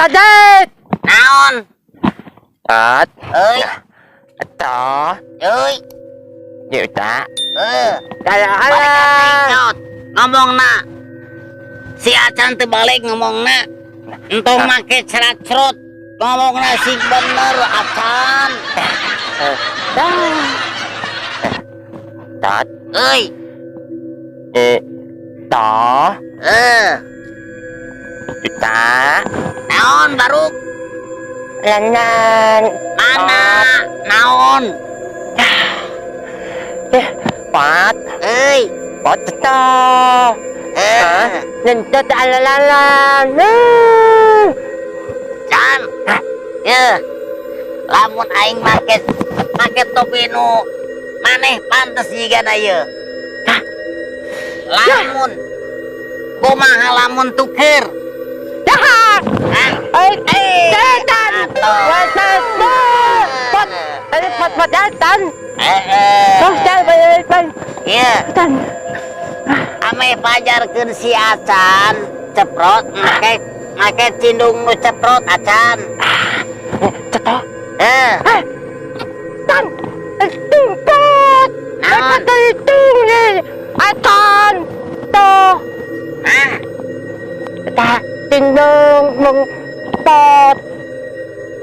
Adet! Naon? At? Euy, Ito? euy. Yuta? Balik ka tingkot. Ngomong na. Si Acan terbalik ngomong na. Entong make cerat-cerut. Ngomong na si bener Acan. Tat? Euy. Ito? Yuta? Naon baru? Lanan? Mana? Naon? Pat? Euy. Pat ito? Nandito alalalan. Can. Lamun aing make topi nu maneh pantes jiga na ieu. Lamun kumaha lamun tuker? Jahat! Setan! Setan! Pot! Ano pot setan? Setan! Iya, Setan! ame pajarkeun si Acan ceprot make cindung nu ceprot Acan. Cetok? Tan! Tingkot! Naon? Itung ni! Acan! To! Ta! Tindong mong pot!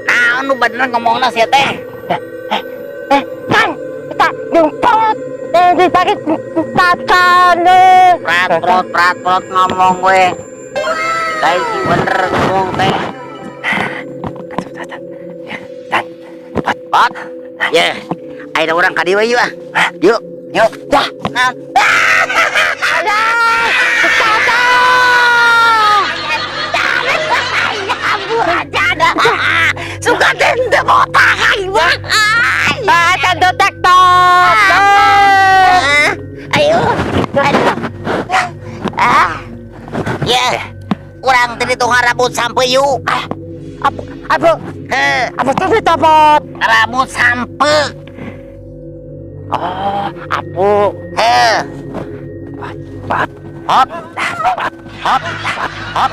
Naon nu bener ngomongna sia teh? Tan! Ta! Yung pot! Dipakit tacan! Prat ngomong we. Kayak si bener ngomong teh. Pot. Ya. Ada orang kadieu yuk ah. Yuk. Dah. Ada! Suka tende botak aing. Acan detektor! Ayo. Ya. Urang tadi tuh rambut sampai yuk. Apa itu topot? Rambut sampai. Oh, apu. Hop. Hop. Hop. Hop.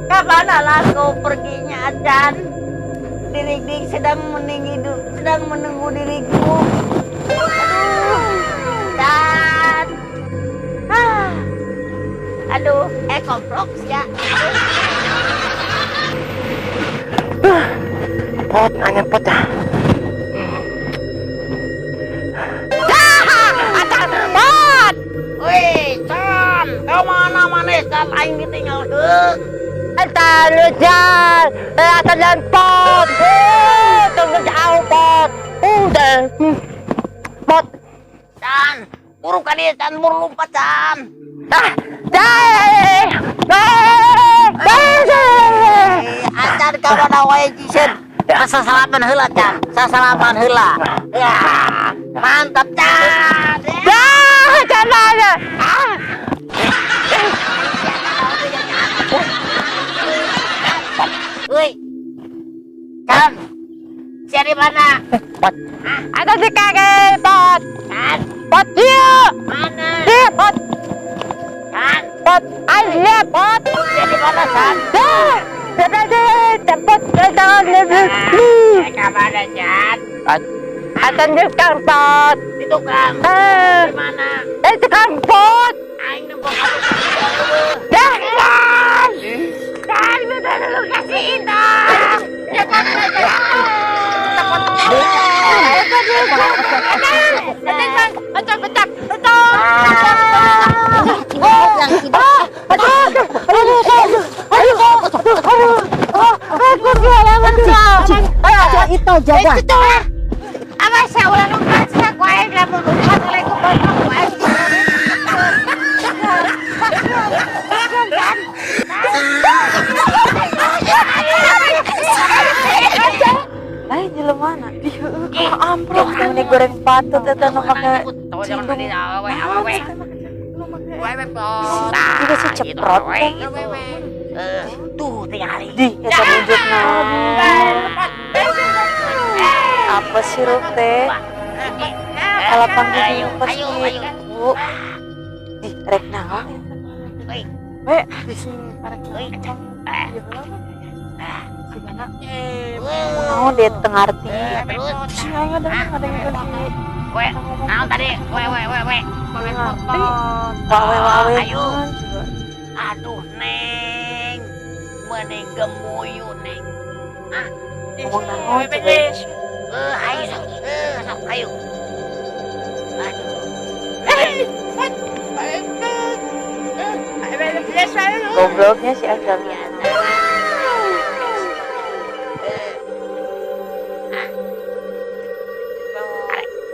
Kemana lah kau perginya Acan? Diri sedang menunggu diriku. Dan aduh, komplok ya. Pot, aneh pot dah. Acan, pot! Wih, Can, kemana maneh Can aing ditinggalkeun? Acan, Acan, Acan dan pot. Tunggu jauh pot. Udah, pot. Can, buru ka dieu Can, buru lompat Can. Acan kawana wae jisen. Sasalapan heula Can, sasalapan heula. Ya, mantap Can. Jangan. Woi. Can. Sia di mana? Pot. Ada di kaki pot. Can, Pot dia. mana? Dia pot. Can, Pot. Aja pot. sia di mana Can? Cepet jangan Kemana Can? Akan di tukang pot. Di tukang. Di mana? Di tukang pot. Aing nembok aku. Jangan. Can, betul lu kasih itu. Itu jaga. Apa saya ulang lupa saya kuain lamun lupa oleh ku banyak kuain. Ay, jelema mana? Iya, amplop ini goreng patut eta nu make cindung. Juga si ceprot kan. Tuh tinggali. Di, eta wujudna. Apa sih Rup teh? Kalau panggil Ayo, pas ayo, ayo. Bu. Di, rek naon Euy, we di sini karek euy. mau dia tengarti. Terus, Ada yang kasih. we, naon tadi? We. Wawe. Ayo. Aduh, Neng. Mending gemuyu, Neng. Ngomong naon coba. Ayo, sok, ayo. Aduh. Gobloknya si Azam.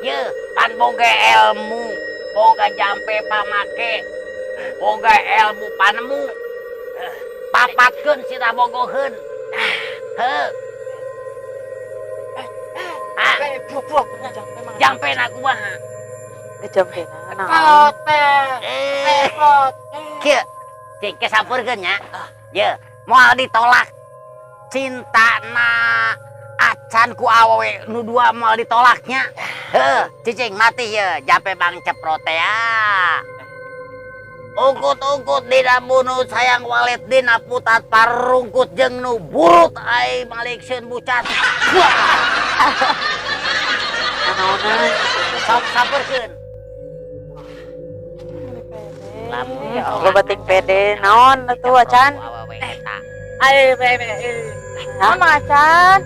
Ye, pan boga ilmu, boga jampe pamake, boga ilmu panemu, papatkeun sida bogoheun. Jampe na kumaha? Kejampe naon. Kieu, cing kesampurkeun nya. Ye, moal ditolak cintana acan ku awewe nu dua moal ditolaknya. Cicing mati ye, jampe Bang Ceprot teh ya. Ungkut-ungkut dina bunuh sayang walet dina putat parungkut jeung nu burut ai malikseun bucat. Naonan. Sok sampurkeun. Ya Allah batik pede. Naon atuh acan? Awewe eta. Ayo, Naon Mang Acan?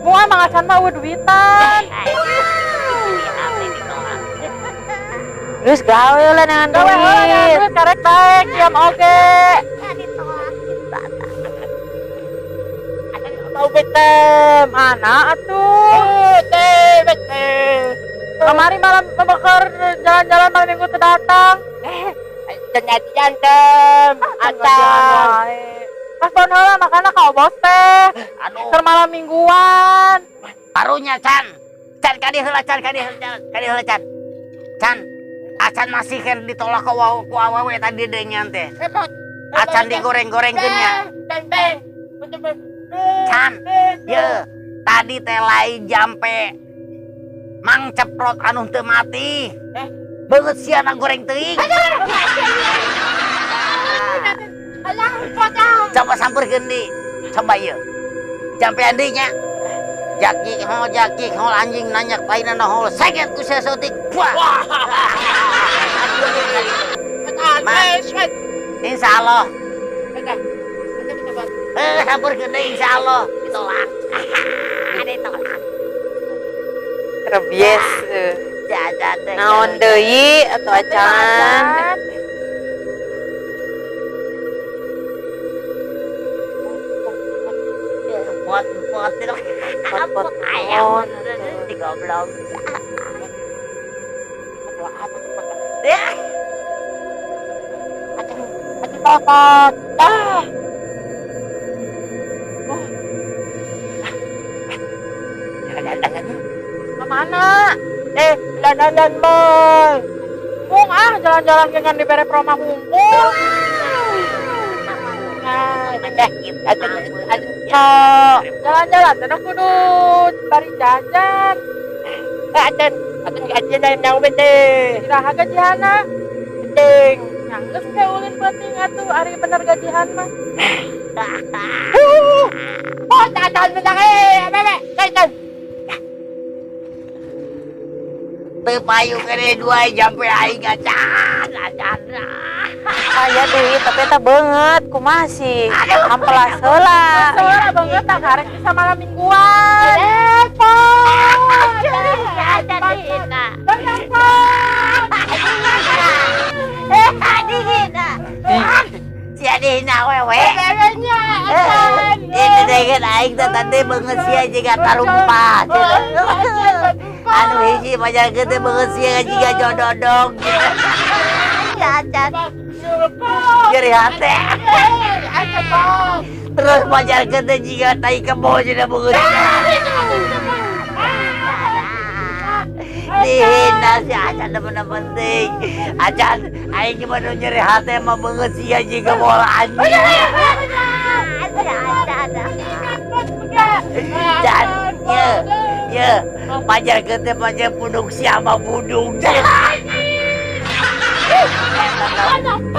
Mua Mang Acan mah duitan. Terus gawe lah dengan Gawe heula nya duit. duit karek baik, diam oge. Tahu bete mana atuh? Bete. Kemari malam beker jalan-jalan malam minggu teu datang. Janjian tem, Acan. Pas pohon heula makana ka bos teh. Aduh, Keur malam mingguan. karunya Can. Can kadi heula Can, kadi heula Can. Can, Acan masih kan ditolak ku awewe tadi deui nya teh. Acan digoreng-gorengkeun nya. Can, ye, tadi teh lain jampe Mang Ceprot anu teu mati. Beungeut siana goreng teuing. Coba sampurkeun di. Coba ye. Jampean deui nya. Jaki hol anjing nanya paina hol seget ku sesotik. Wah. Insyaallah. Sampurkeun deui insyaallah ditolak. Ditolak. Rebies. Jajan deh. Naon deui atuh Acan? Pot Pot ayam naon? digoblok. Bapak. Kemana? Dandan boy. Mung jalan-jalan dengan di bere proma hunkul. Jalan-jalan, dan kudu bari jajan. Aden jajan yang bete. Iraha gajihana. Penting. Yang geus keulin penting atuh ari bener gajihan mah. Oh, jajan bener bebe. Jajan. Teu payu kene dua jampe aing acan. Aya duit tapi eta beungeut kumaha sih? Amplas heula. Soalnya banget tak karek bisa malam mingguan. Si adina wewe. Ini dengan aing tadi beungeut sia jiga tarumpat. Anu hiji pajar gede beungeut sia jiga jododog. Cacat. Jadi hati. Terus pajar gede jiga tai kebo jadi beungeut. dihina si Acan temen penting. Acan, aing gimana nyeri hati emang banget sih ya jika bola anjing. Acan, ya, pajar kete pajar budung siapa budung.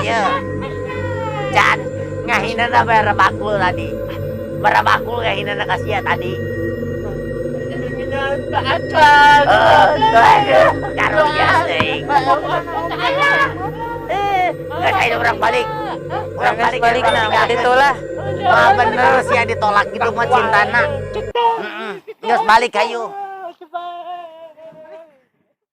Ya, Can, ngahina na bayar bakul tadi. Bara bakul ngahina na kasiya tadi. Acan. Karunya sih. Nggak kayak orang balik. Orang balik nah ditolak. Wah bener sih ya ditolak gitu mah cintana. Nggak balik kayu.